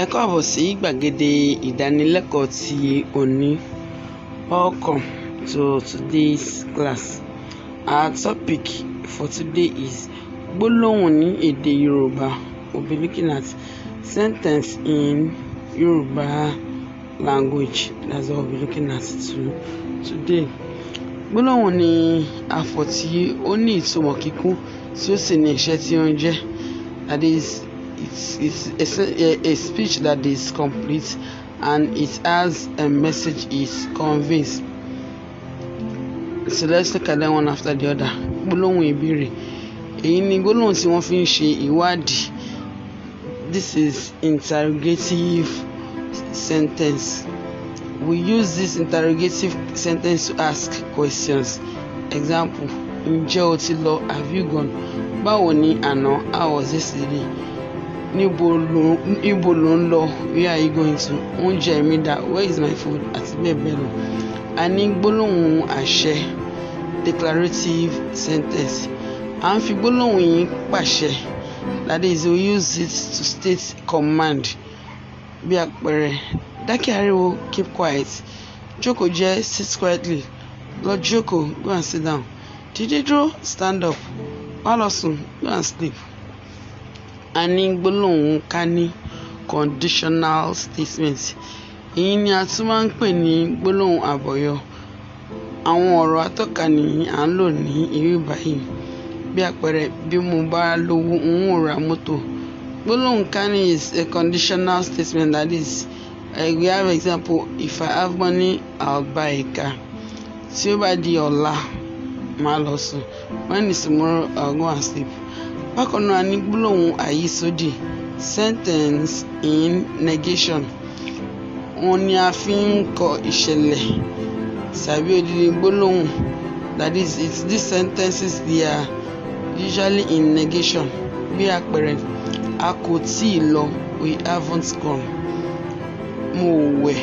Ẹ káàbọ̀ sí gbàgede ìdánilẹ́kọ̀ọ́ ti òní. Welcome to today's class. Our topic for today is gbólóhùn ní èdè Yorùbá. We'll be looking at sentence in Yoruba language. That's what we'll be looking at today. Gbólóhùn ni àfọ̀ tí ó ní ìtumọ̀ kíkún tí ó sì ní iṣẹ́ tí ó ń jẹ́. That is, it's a speech that is complete and it has a message is conveyed. So let's look at them one after the other. Gbólóhùn ìbéèrè. Èyí ni gbólóhùn tí wọ́n fi ń ṣe ìwádìí. This is interrogative sentence. We use this interrogative sentence to ask questions. Example: Ǹjẹ́ o ti lọ? Have you gone? Báwo ni àná? How was yesterday? Níbo lò ń lọ? Where are you going to? Oúnjẹ mi dà? Where is my food? Àti bẹ́ẹ̀ bẹ́ẹ̀ lọ. A ní gbólóhùn àṣẹ, declarative sentence. À ń fi gbólóhùn yìí pàṣẹ. That is, we use it to state command. Bí àpẹẹrẹ, dákẹ́ ariwo, keep quiet. Jókòó jẹ́, sit quietly. Lọ jókòó, go and sit down. Dìde dúró, stand up. Wá lọ sùn, go and sleep. A ní gbólóhùn ká ní, conditional statement. Èyí ni a tún máa ń pè ní gbólóhùn àbọ̀yọ. Àwọn ọ̀rọ̀ atọ́ka ni à ń lò ní ibi báyìí. Bí àpẹẹrẹ, bí mo bá lówó, n ó ra mọ́tò. Gbólóhùn ká ní is a conditional statement. That is, we have example: if I have money, I'll buy a car. Tí ó bá di ọ̀la, màá lọ sùn. When is tomorrow, I'll go and sleep. Bákan náà, a ní gbólóhùn àyísódì, sentence in negation. Wọ́n ní a fi ń kọ ìṣẹ̀lẹ̀ tàbí odidi gbólóhùn. That is, these sentences, they are usually in negation. Bí àpẹẹrẹ, a kò tíì lọ, we haven't gone. Mo wẹ̀,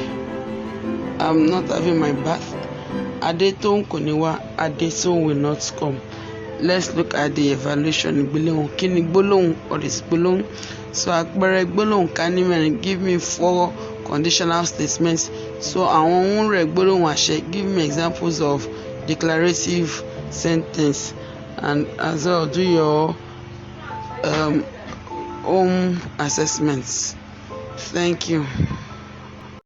I'm not having my bath. Adétóun kò ní wá, Adétóun will not come. Let's look at the evaluation. Gbólóhùn. Kí ni gbólóhùn? What is gbólóhùn? So àpẹẹrẹ gbólóhùn ká ní mẹ́rin. Give me 4 conditional statements. So àwọn ohun rẹ̀ gbólóhùn àṣẹ. Give me examples of declarative sentence, and as well do your home assessments. Thank you.